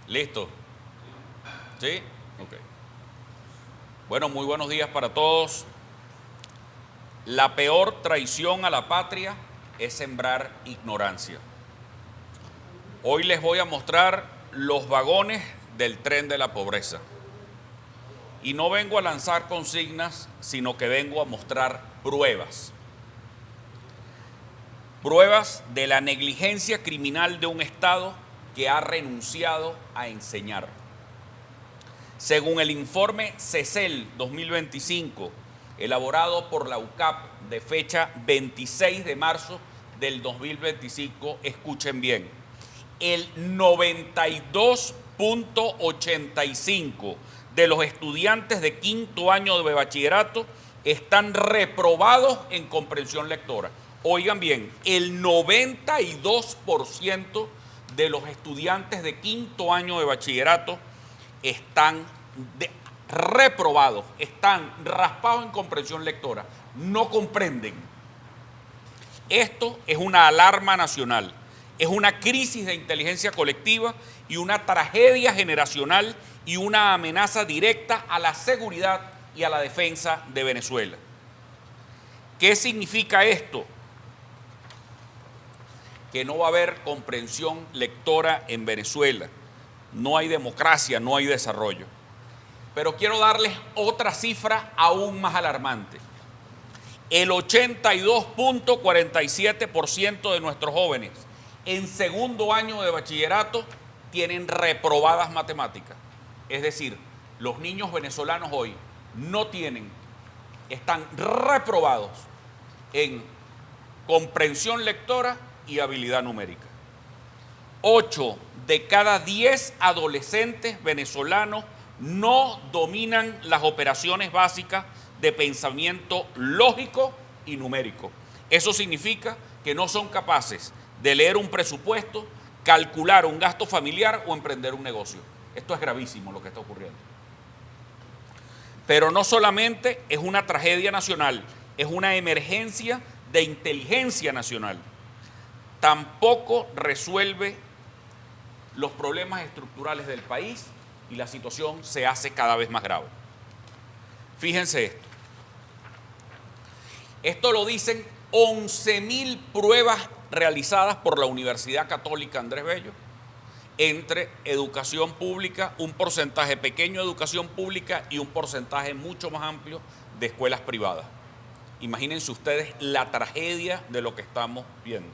¿Listo? ¿Sí? Ok. Bueno, muy buenos días para todos. La peor traición a la patria es sembrar ignorancia. Hoy les voy a mostrar los vagones del tren de la pobreza. Y no vengo a lanzar consignas, sino que vengo a mostrar pruebas. Pruebas de la negligencia criminal de un Estado que ha renunciado a enseñar. Según el informe CECEL 2025, elaborado por la UCAP de fecha 26 de marzo del 2025, escuchen bien, el 92.85 de los estudiantes de quinto año de bachillerato están reprobados en comprensión lectora. Oigan bien, el 92% de los estudiantes de quinto año de bachillerato están reprobados, están raspados en comprensión lectora, no comprenden. Esto es una alarma nacional, es una crisis de inteligencia colectiva y una tragedia generacional y una amenaza directa a la seguridad y a la defensa de Venezuela. ¿Qué significa esto? Que no va a haber comprensión lectora en Venezuela. No hay democracia, no hay desarrollo. Pero quiero darles otra cifra aún más alarmante. El 82.47% de nuestros jóvenes en segundo año de bachillerato tienen reprobadas matemáticas. Es decir, los niños venezolanos hoy no tienen, están reprobados en comprensión lectora y habilidad numérica. 8 de cada 10 adolescentes venezolanos no dominan las operaciones básicas de pensamiento lógico y numérico. Eso significa que no son capaces de leer un presupuesto, calcular un gasto familiar o emprender un negocio. Esto es gravísimo lo que está ocurriendo. Pero no solamente es una tragedia nacional, es una emergencia de inteligencia nacional. Tampoco resuelve los problemas estructurales del país y la situación se hace cada vez más grave. Fíjense esto. Esto lo dicen 11.000 pruebas realizadas por la Universidad Católica Andrés Bello entre educación pública, un porcentaje pequeño de educación pública y un porcentaje mucho más amplio de escuelas privadas. Imagínense ustedes la tragedia de lo que estamos viendo.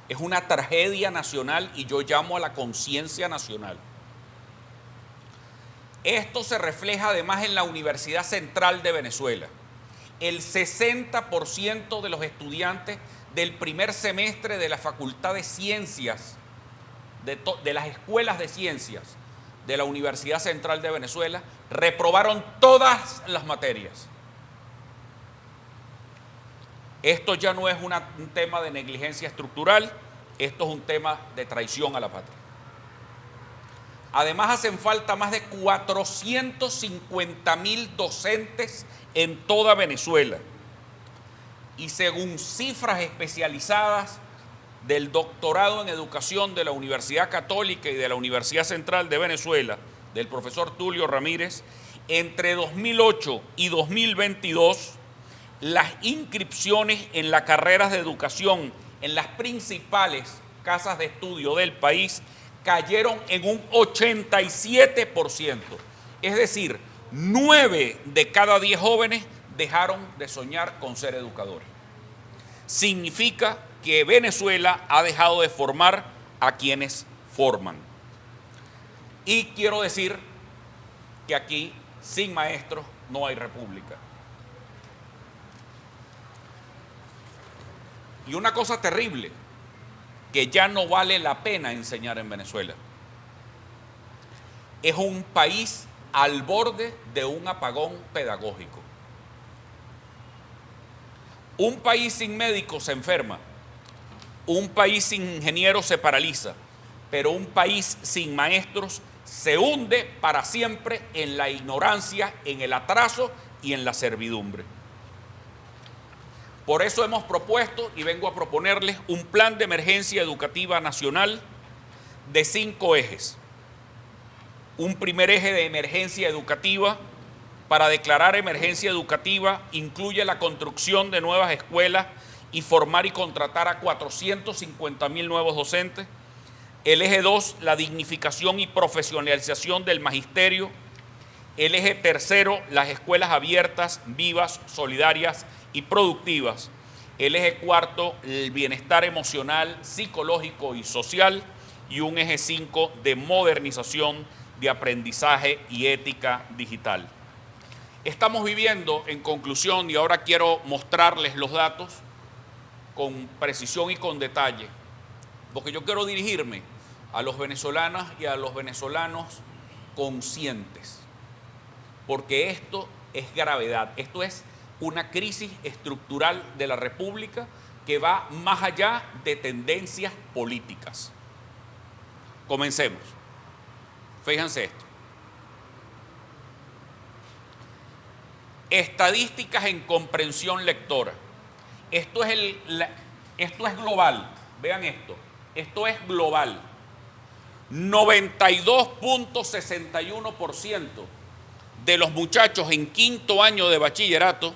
Es una tragedia nacional y yo llamo a la conciencia nacional. Esto se refleja además en la Universidad Central de Venezuela. El 60% de los estudiantes del primer semestre de la Facultad de Ciencias, de las escuelas de ciencias de la Universidad Central de Venezuela, reprobaron todas las materias. Esto ya no es un tema de negligencia estructural, esto es un tema de traición a la patria. Además, hacen falta más de 450.000 docentes en toda Venezuela. Y según cifras especializadas del doctorado en educación de la Universidad Católica y de la Universidad Central de Venezuela, del profesor Tulio Ramírez, entre 2008 y 2022, las inscripciones en las carreras de educación en las principales casas de estudio del país cayeron en un 87%. Es decir, 9 de cada 10 jóvenes dejaron de soñar con ser educadores. Significa que Venezuela ha dejado de formar a quienes forman. Y quiero decir que aquí, sin maestros, no hay república. Y una cosa terrible, que ya no vale la pena enseñar en Venezuela. Es un país al borde de un apagón pedagógico. Un país sin médicos se enferma, un país sin ingenieros se paraliza, pero un país sin maestros se hunde para siempre en la ignorancia, en el atraso y en la servidumbre. Por eso hemos propuesto y vengo a proponerles un plan de emergencia educativa nacional de 5 ejes. un primer eje de emergencia educativa. Para declarar emergencia educativa incluye la construcción de nuevas escuelas y formar y contratar a 450.000 nuevos docentes. El eje 2, la dignificación y profesionalización del magisterio. El eje tercero, las escuelas abiertas, vivas, solidarias y productivas. El eje cuarto, el bienestar emocional, psicológico y social. Y un eje 5 de modernización de aprendizaje y ética digital. Estamos viviendo, en conclusión, y ahora quiero mostrarles los datos con precisión y con detalle, porque yo quiero dirigirme a los venezolanas y a los venezolanos conscientes, porque esto es gravedad, esto es una crisis estructural de la República que va más allá de tendencias políticas. Comencemos. Fíjense esto. Estadísticas en comprensión lectora. Esto es global. Vean esto. Esto es global. 92.61% de los muchachos en quinto año de bachillerato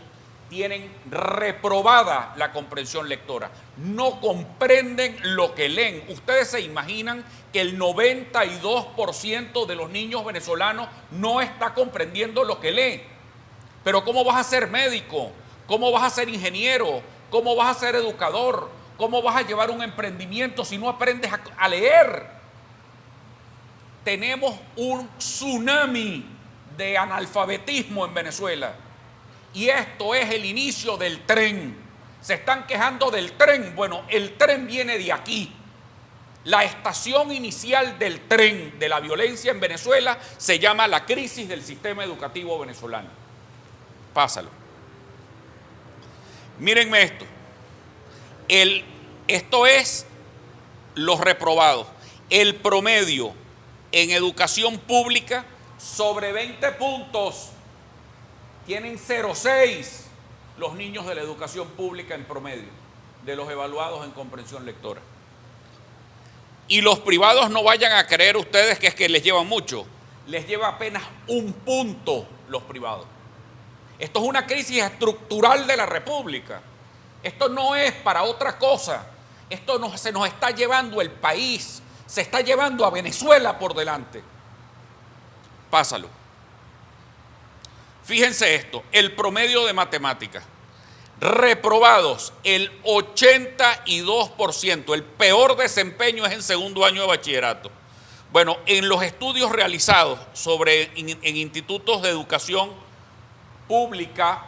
tienen reprobada la comprensión lectora. No comprenden lo que leen. Ustedes se imaginan que el 92% de los niños venezolanos no está comprendiendo lo que lee. Pero ¿cómo vas a ser médico? ¿Cómo vas a ser ingeniero? ¿Cómo vas a ser educador? ¿Cómo vas a llevar un emprendimiento si no aprendes a leer? Tenemos un tsunami de analfabetismo en Venezuela. Y esto es el inicio del tren. Se están quejando del tren. Bueno, el tren viene de aquí. La estación inicial del tren de la violencia en Venezuela se llama la crisis del sistema educativo venezolano. Pásalo. Mírenme esto. Esto es los reprobados. El promedio en educación pública sobre 20 puntos tienen 0,6 los niños de la educación pública en promedio, de los evaluados en comprensión lectora. Y los privados, no vayan a creer ustedes que es que les lleva mucho, les lleva apenas 1 punto los privados. Esto es una crisis estructural de la República. Esto no es para otra cosa. Esto se nos está llevando el país, se está llevando a Venezuela por delante. Pásalo. Fíjense esto, el promedio de matemáticas. Reprobados, el 82%. El peor desempeño es en segundo año de bachillerato. Bueno, en los estudios realizados en institutos de educación pública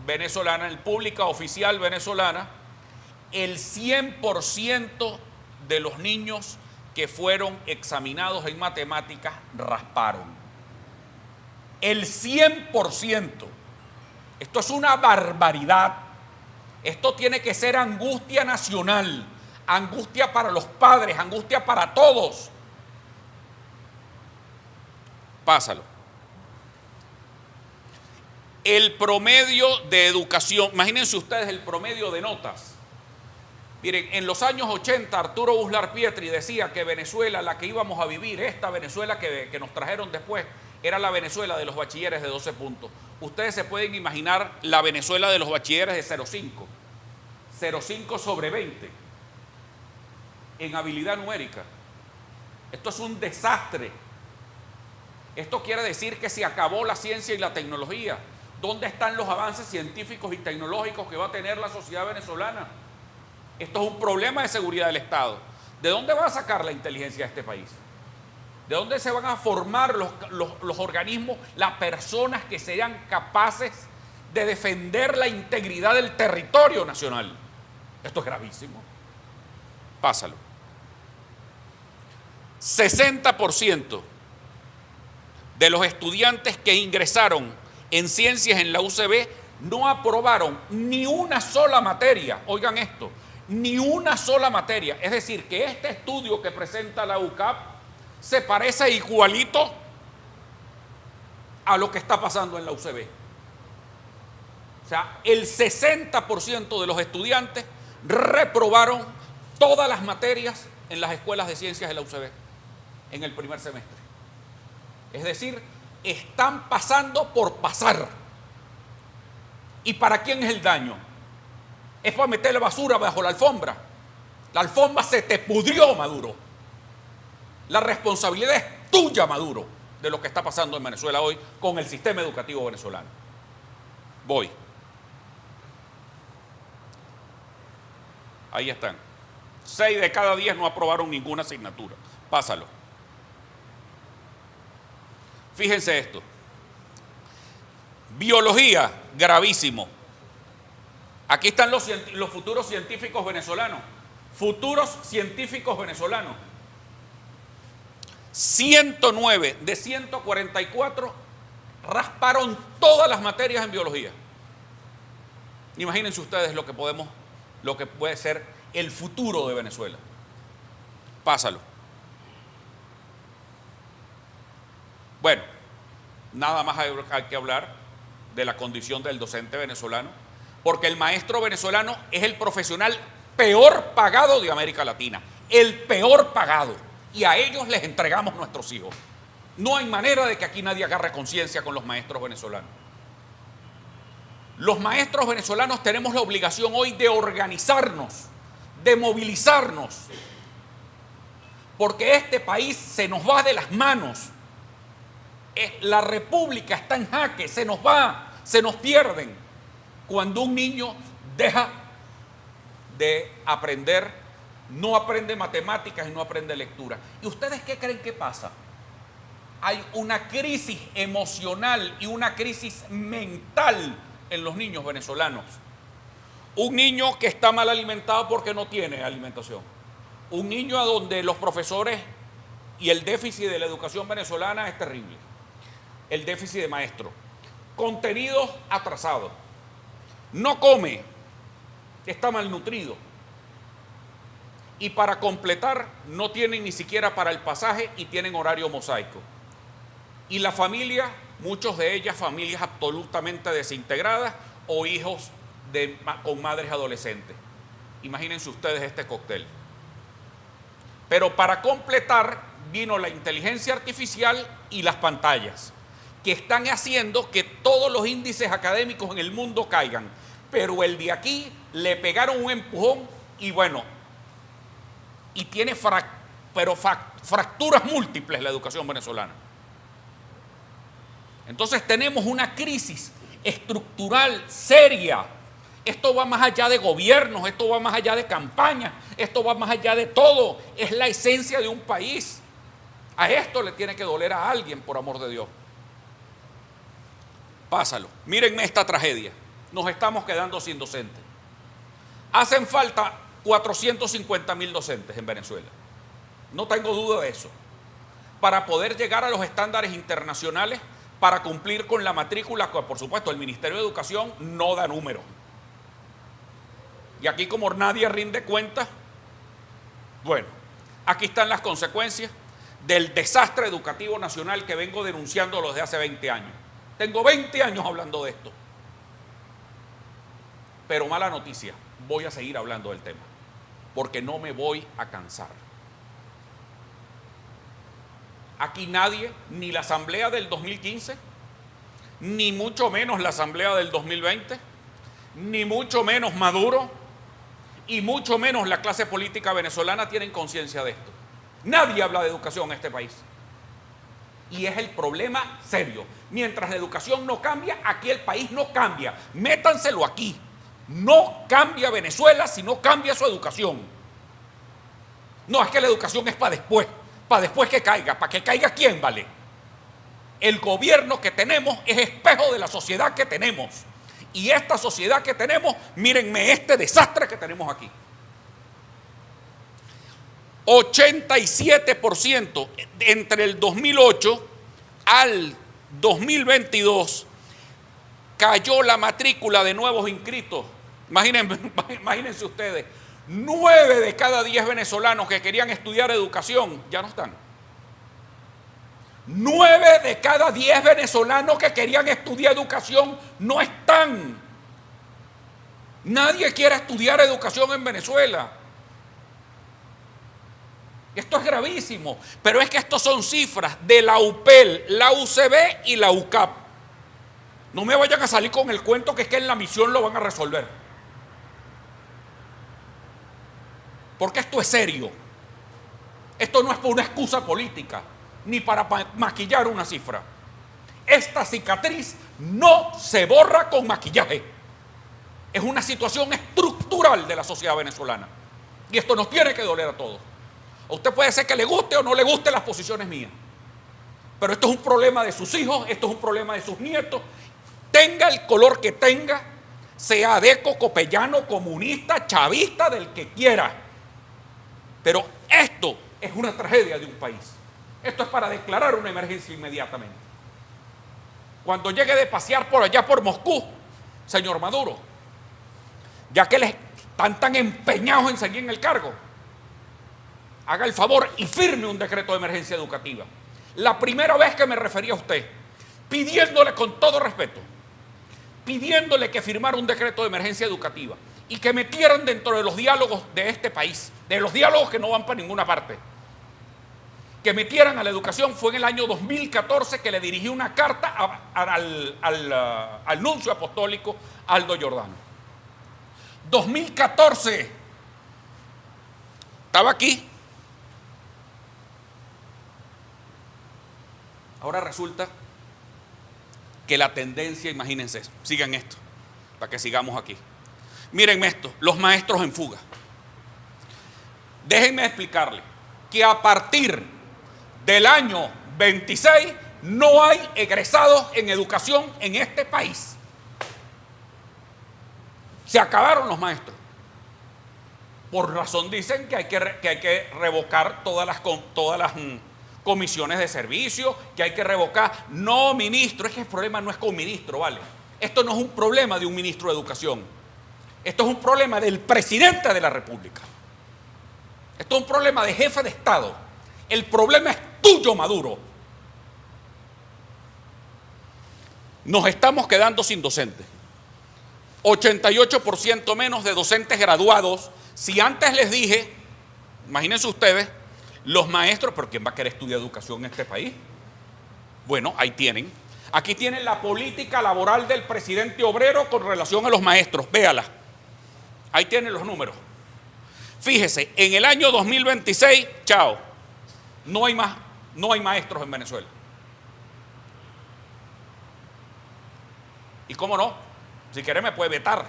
venezolana, el pública oficial venezolana, el 100% de los niños que fueron examinados en matemáticas rasparon. El 100%. Esto es una barbaridad. Esto tiene que ser angustia nacional, angustia para los padres, angustia para todos. Pásalo. El promedio de educación, imagínense ustedes el promedio de notas. Miren, en los años 80 Arturo Uslar Pietri decía que Venezuela, la que íbamos a vivir, esta Venezuela que nos trajeron después, era la Venezuela de los bachilleres de 12 puntos. Ustedes se pueden imaginar la Venezuela de los bachilleres de 0,5. 0,5 sobre 20 en habilidad numérica. Esto es un desastre. Esto quiere decir que se acabó la ciencia y la tecnología. ¿Dónde están los avances científicos y tecnológicos que va a tener la sociedad venezolana? Esto es un problema de seguridad del Estado. ¿De dónde va a sacar la inteligencia de este país? ¿De dónde se van a formar los organismos, las personas que sean capaces de defender la integridad del territorio nacional? Esto es gravísimo. Pásalo. 60% de los estudiantes que ingresaron en ciencias en la UCB no aprobaron ni una sola materia. Oigan esto, ni una sola materia. Es decir, que este estudio que presenta la UCAP se parece igualito a lo que está pasando en la UCB. O sea, el 60% de los estudiantes reprobaron todas las materias en las escuelas de ciencias de la UCB en el primer semestre. Es decir, están pasando por pasar. ¿Y para quién es el daño? Es para meter la basura bajo la alfombra. La alfombra se te pudrió, Maduro. La responsabilidad es tuya, Maduro, de lo que está pasando en Venezuela hoy con el sistema educativo venezolano. Voy. Ahí están. 6 de cada 10 no aprobaron ninguna asignatura. Pásalo. Fíjense esto. Biología, gravísimo. Aquí están los futuros científicos venezolanos. Futuros científicos venezolanos. 109 de 144 rasparon todas las materias en biología. Imagínense ustedes lo que puede ser el futuro de Venezuela. Pásalo. Bueno, nada más hay que hablar de la condición del docente venezolano, porque el maestro venezolano es el profesional peor pagado de América Latina, el peor pagado, y a ellos les entregamos nuestros hijos. No hay manera de que aquí nadie agarre conciencia con los maestros venezolanos. Los maestros venezolanos tenemos la obligación hoy de organizarnos, de movilizarnos, porque este país se nos va de las manos. La república está en jaque, se nos va, se nos pierden. Cuando un niño deja de aprender, no aprende matemáticas y no aprende lectura. ¿Y ustedes qué creen que pasa? Hay una crisis emocional y una crisis mental en los niños venezolanos. Un niño que está mal alimentado porque no tiene alimentación. Un niño a donde los profesores y el déficit de la educación venezolana es terrible. El déficit de maestros. Contenidos atrasados. No come. Está malnutrido. Y para completar, no tienen ni siquiera para el pasaje y tienen horario mosaico. Y la familia, muchos de ellas familias absolutamente desintegradas o hijos con madres adolescentes. Imagínense ustedes este cóctel. Pero para completar, vino la inteligencia artificial y las pantallas, que están haciendo que todos los índices académicos en el mundo caigan. Pero el de aquí le pegaron un empujón y bueno, y tiene fracturas múltiples la educación venezolana. Entonces tenemos una crisis estructural seria. Esto va más allá de gobiernos, esto va más allá de campañas, esto va más allá de todo. Es la esencia de un país. A esto le tiene que doler a alguien, por amor de Dios. Pásalo. Mírenme esta tragedia. Nos estamos quedando sin docentes. Hacen falta 450,000 docentes en Venezuela. No tengo duda de eso. Para poder llegar a los estándares internacionales, para cumplir con la matrícula, que por supuesto el Ministerio de Educación no da números. Y aquí como nadie rinde cuentas, bueno, aquí están las consecuencias del desastre educativo nacional que vengo denunciando desde hace 20 años. Tengo 20 años hablando de esto. Pero mala noticia, voy a seguir hablando del tema, porque no me voy a cansar. Aquí nadie, ni la asamblea del 2015, ni mucho menos la asamblea del 2020, ni mucho menos Maduro, y mucho menos la clase política venezolana tienen conciencia de esto. Nadie habla de educación en este país. Y es el problema serio. Mientras la educación no cambia, aquí el país no cambia. Métanselo aquí. No cambia Venezuela si no cambia su educación. No, es que la educación es para después que caiga. ¿Para que caiga quién, vale? El gobierno que tenemos es espejo de la sociedad que tenemos. Y esta sociedad que tenemos, mírenme este desastre que tenemos aquí. 87% entre el 2008 al 2022 cayó la matrícula de nuevos inscritos. Imagínense ustedes, 9 de cada 10 venezolanos que querían estudiar educación ya no están. 9 de cada 10 venezolanos que querían estudiar educación no están. Nadie quiere estudiar educación en Venezuela. Esto es gravísimo, pero es que estos son cifras de la UPEL, la UCB y la UCAP. No me vayan a salir con el cuento que es que en la misión lo van a resolver. Porque esto es serio. Esto no es por una excusa política, ni para maquillar una cifra. Esta cicatriz no se borra con maquillaje. Es una situación estructural de la sociedad venezolana. Y esto nos tiene que doler a todos. A usted puede ser que le guste o no le guste las posiciones mías, pero esto es un problema de sus hijos, esto es un problema de sus nietos, tenga el color que tenga, sea adeco, copellano, comunista, chavista, del que quiera. Pero esto es una tragedia de un país. Esto es para declarar una emergencia inmediatamente. Cuando llegue de pasear por allá por Moscú, señor Maduro, ya que les están tan empeñados en seguir en el cargo, haga el favor y firme un decreto de emergencia educativa. La primera vez que me referí a usted, pidiéndole con todo respeto, pidiéndole que firmara un decreto de emergencia educativa y que metieran dentro de los diálogos de este país, de los diálogos que no van para ninguna parte, que metieran a la educación, fue en el año 2014 que le dirigí una carta al nuncio apostólico Aldo Giordano. 2014, estaba aquí. Ahora resulta que la tendencia, imagínense, sigan esto, para que sigamos aquí. Mírenme esto, los maestros en fuga. Déjenme explicarle que a partir del año 26 no hay egresados en educación en este país. Se acabaron los maestros. Por razón dicen que hay que revocar todas las comisiones de servicio, que hay que revocar. No, ministro, es que el problema no es con un ministro, ¿vale? Esto no es un problema de un ministro de educación. Esto es un problema del presidente de la República. Esto es un problema de jefe de Estado. El problema es tuyo, Maduro. Nos estamos quedando sin docentes. 88% menos de docentes graduados. Si antes les dije, imagínense ustedes, los maestros, pero ¿quién va a querer estudiar educación en este país? Bueno, ahí tienen. Aquí tienen la política laboral del presidente obrero con relación a los maestros. Véala. Ahí tienen los números. Fíjese, en el año 2026, chao, no hay maestros en Venezuela. ¿Y cómo no? Si quiere me puede vetar.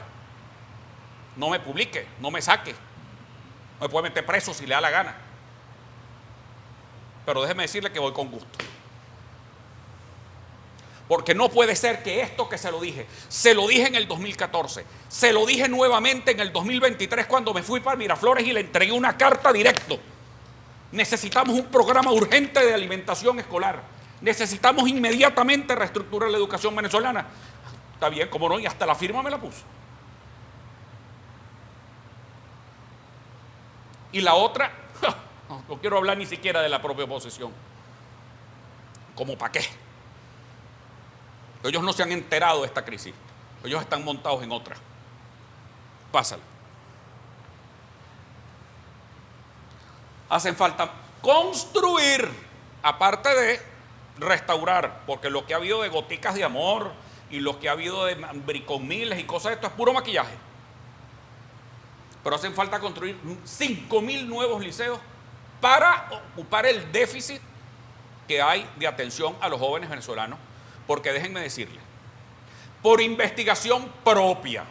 No me publique, no me saque. Me puede meter preso si le da la gana. Pero déjeme decirle que voy con gusto. Porque no puede ser que esto que se lo dije en el 2014, se lo dije nuevamente en el 2023 cuando me fui para Miraflores y le entregué una carta directo. Necesitamos un programa urgente de alimentación escolar. Necesitamos inmediatamente reestructurar la educación venezolana. Está bien, cómo no, y hasta la firma me la puso. Y la otra, no quiero hablar ni siquiera de la propia oposición. ¿Cómo para qué? Ellos no se han enterado de esta crisis. Ellos están montados en otra. Pásala. Hacen falta construir, aparte de restaurar, porque lo que ha habido de goticas de amor y lo que ha habido de bricomiles y cosas de esto es puro maquillaje. Pero hacen falta construir 5.000 nuevos liceos para ocupar el déficit que hay de atención a los jóvenes venezolanos. Porque déjenme decirles, por investigación propia,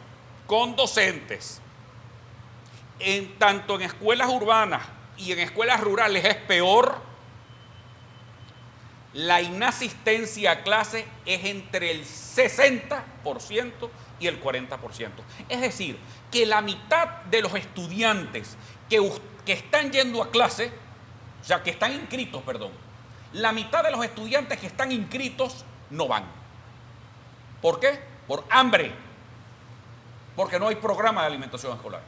con docentes, tanto en escuelas urbanas y en escuelas rurales es peor. La inasistencia a clase es entre el 60% y el 40%. Es decir, que la mitad de los estudiantes que están yendo a clase, o sea, que están inscritos, perdón, la mitad de los estudiantes que están inscritos no van. ¿Por qué? Por hambre. Porque no hay programa de alimentación escolar.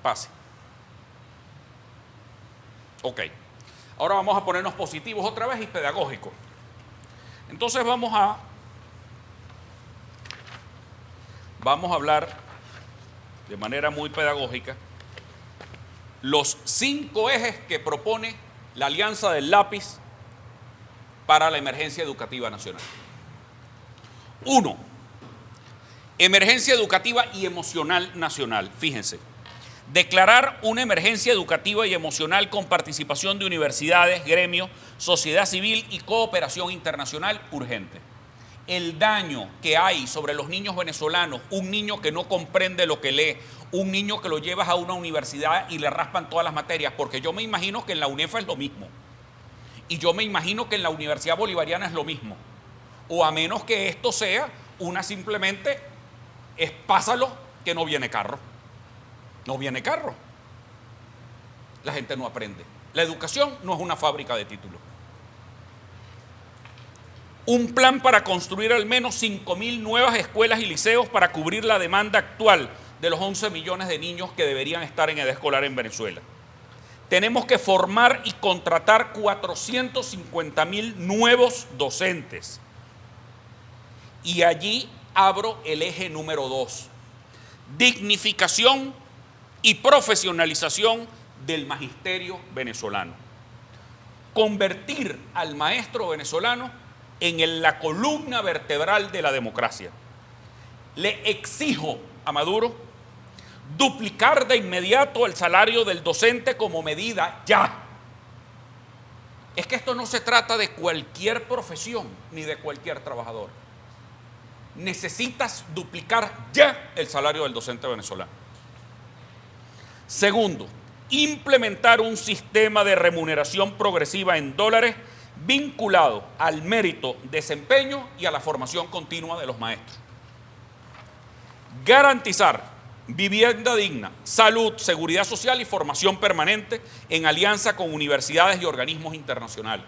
Pase. Ok. Ahora vamos a ponernos positivos otra vez y pedagógicos. Entonces vamos a hablar de manera muy pedagógica los 5 ejes que propone la Alianza del Lápiz para la emergencia educativa nacional. 1. Emergencia educativa y emocional nacional. Fíjense, declarar una emergencia educativa y emocional con participación de universidades, gremios, sociedad civil y cooperación internacional urgente. El daño que hay sobre los niños venezolanos, un niño que no comprende lo que lee, un niño que lo llevas a una universidad y le raspan todas las materias, porque yo me imagino que en la UNEFA es lo mismo, y yo me imagino que en la Universidad Bolivariana es lo mismo, o a menos que esto sea una simplemente es pásalo que no viene carro. No viene carro. La gente no aprende. La educación no es una fábrica de títulos. Un plan para construir al menos 5.000 nuevas escuelas y liceos para cubrir la demanda actual de los 11 millones de niños que deberían estar en edad escolar en Venezuela. Tenemos que formar y contratar 450.000 nuevos docentes. Y allí abro el eje número 2. Dignificación y profesionalización del magisterio venezolano. Convertir al maestro venezolano en la columna vertebral de la democracia. Le exijo a Maduro duplicar de inmediato el salario del docente como medida ya. Es que esto no se trata de cualquier profesión ni de cualquier trabajador. Necesitas duplicar ya el salario del docente venezolano. Segundo, implementar un sistema de remuneración progresiva en dólares vinculado al mérito, desempeño y a la formación continua de los maestros. Garantizar vivienda digna, salud, seguridad social y formación permanente en alianza con universidades y organismos internacionales.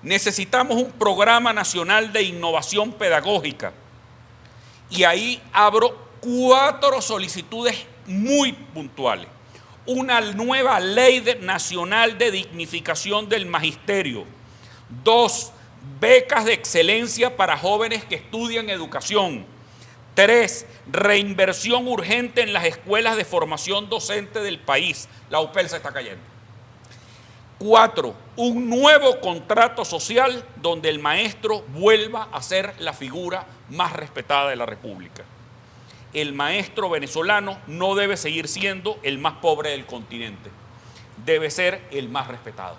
Necesitamos un programa nacional de innovación pedagógica. Y ahí abro 4 solicitudes muy puntuales. Una nueva ley nacional de dignificación del magisterio. 2, becas de excelencia para jóvenes que estudian educación. 3, reinversión urgente en las escuelas de formación docente del país. La UPEL se está cayendo. 4, un nuevo contrato social donde el maestro vuelva a ser la figura más respetada de la República. El maestro venezolano no debe seguir siendo el más pobre del continente, debe ser el más respetado.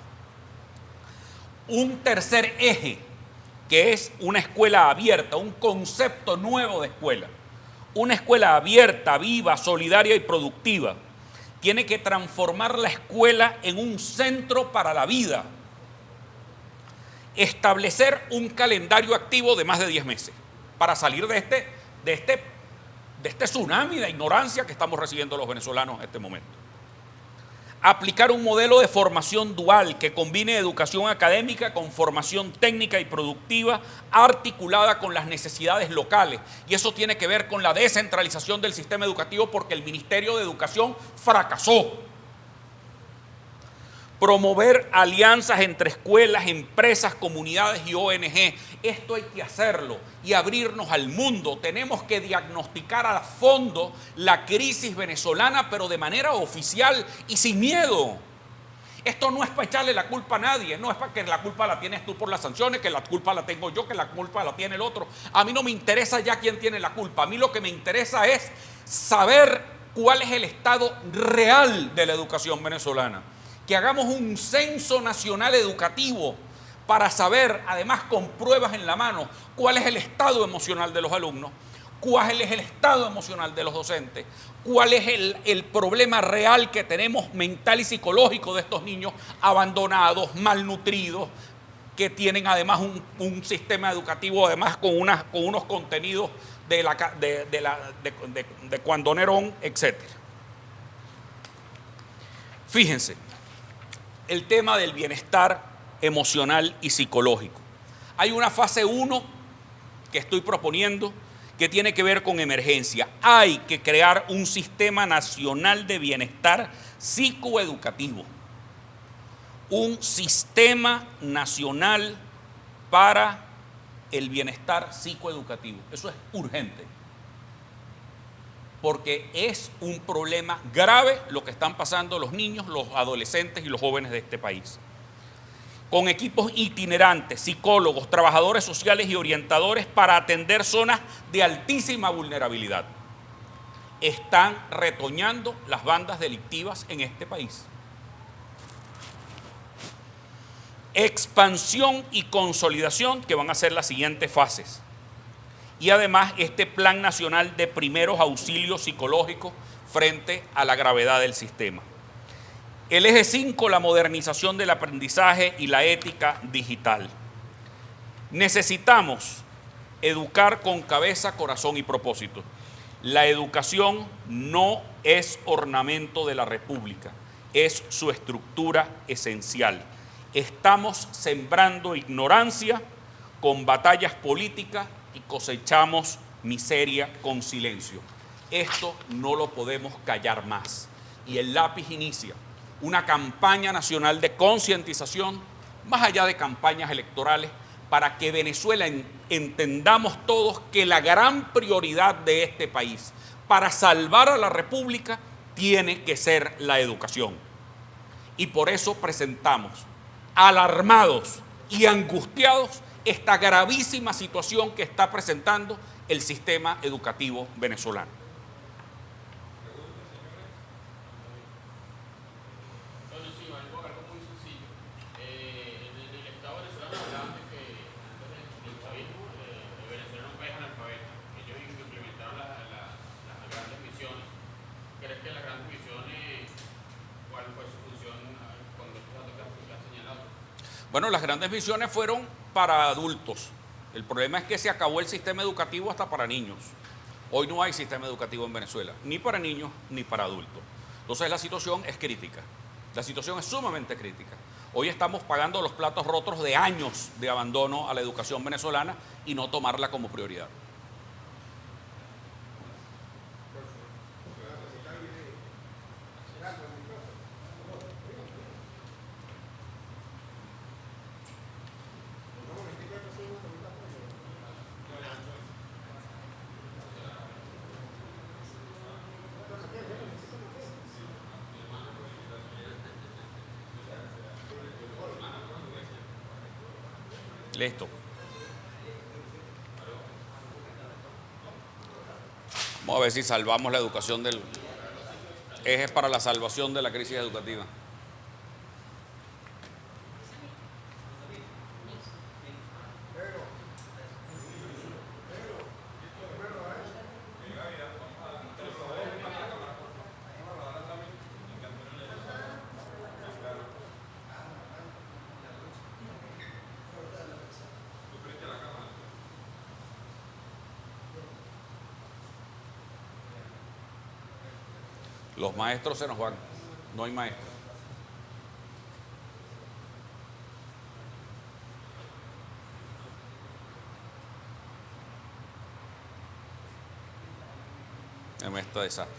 Un tercer eje, que es una escuela abierta, un concepto nuevo de escuela. Una escuela abierta, viva, solidaria y productiva. Tiene que transformar la escuela en un centro para la vida. Establecer un calendario activo de más de 10 meses para salir de este tsunami de ignorancia que estamos recibiendo los venezolanos en este momento. Aplicar un modelo de formación dual que combine educación académica con formación técnica y productiva articulada con las necesidades locales. Y eso tiene que ver con la descentralización del sistema educativo porque el Ministerio de Educación fracasó. Promover alianzas entre escuelas, empresas, comunidades y ONG. Esto hay que hacerlo y abrirnos al mundo. Tenemos que diagnosticar a fondo la crisis venezolana, pero de manera oficial y sin miedo. Esto no es para echarle la culpa a nadie, no es para que la culpa la tienes tú por las sanciones, que la culpa la tengo yo, que la culpa la tiene el otro. A mí no me interesa ya quién tiene la culpa. A mí lo que me interesa es saber cuál es el estado real de la educación venezolana. Que hagamos un censo nacional educativo para saber, además con pruebas en la mano, cuál es el estado emocional de los alumnos, cuál es el estado emocional de los docentes, cuál es el problema real que tenemos mental y psicológico de estos niños abandonados, malnutridos, que tienen además un sistema educativo además con unos contenidos de cuando Nerón, etc. Fíjense. El tema del bienestar emocional y psicológico. Hay una fase 1 que estoy proponiendo que tiene que ver con emergencia. Hay que crear un sistema nacional de bienestar psicoeducativo. Un sistema nacional para el bienestar psicoeducativo. Eso es urgente. porque es un problema grave lo que están pasando los niños, los adolescentes y los jóvenes de este país. Con equipos itinerantes, psicólogos, trabajadores sociales y orientadores para atender zonas de altísima vulnerabilidad. Están retoñando las bandas delictivas en este país. Expansión y consolidación, que van a ser las siguientes fases. Y además este Plan Nacional de Primeros Auxilios Psicológicos frente a la gravedad del sistema. El eje 5, la modernización del aprendizaje y la ética digital. Necesitamos educar con cabeza, corazón y propósito. La educación no es ornamento de la República, es su estructura esencial. Estamos sembrando ignorancia con batallas políticas y cosechamos miseria con silencio. Esto no lo podemos callar más. Y el lápiz inicia una campaña nacional de concientización, más allá de campañas electorales, para que Venezuela entendamos todos que la gran prioridad de este país para salvar a la República tiene que ser la educación. Y por eso presentamos, alarmados y angustiados, esta gravísima situación que está presentando el sistema educativo venezolano. Bueno, las grandes misiones fueron para adultos. El problema es que se acabó el sistema educativo hasta para niños. Hoy no hay sistema educativo en Venezuela, ni para niños ni para adultos. Entonces la situación es crítica. La situación es sumamente crítica. Hoy estamos pagando los platos rotos de años de abandono a la educación venezolana y no tomarla como prioridad. Listo. Vamos a ver si salvamos la educación del eje para la salvación de la crisis educativa. Los maestros se nos van, no hay maestros. En este desastre.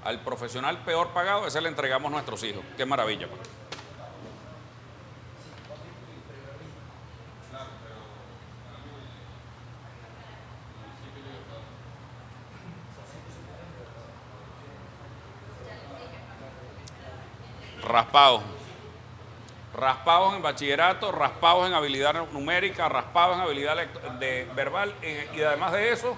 Al profesional peor pagado, ese le entregamos a nuestros hijos. Qué maravilla, pues. Raspados. Raspados en bachillerato, raspados en habilidad numérica, raspados en habilidad verbal y además de eso,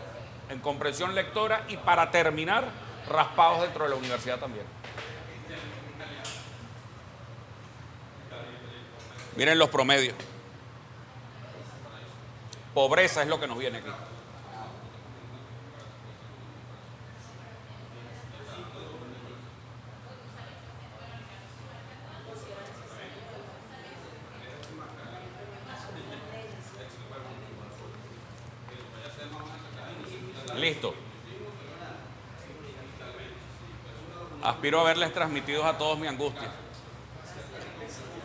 en comprensión lectora y para terminar, raspados dentro de la universidad también. Miren los promedios. Pobreza es lo que nos viene aquí. Listo. Aspiro a haberles transmitido a todos mi angustia.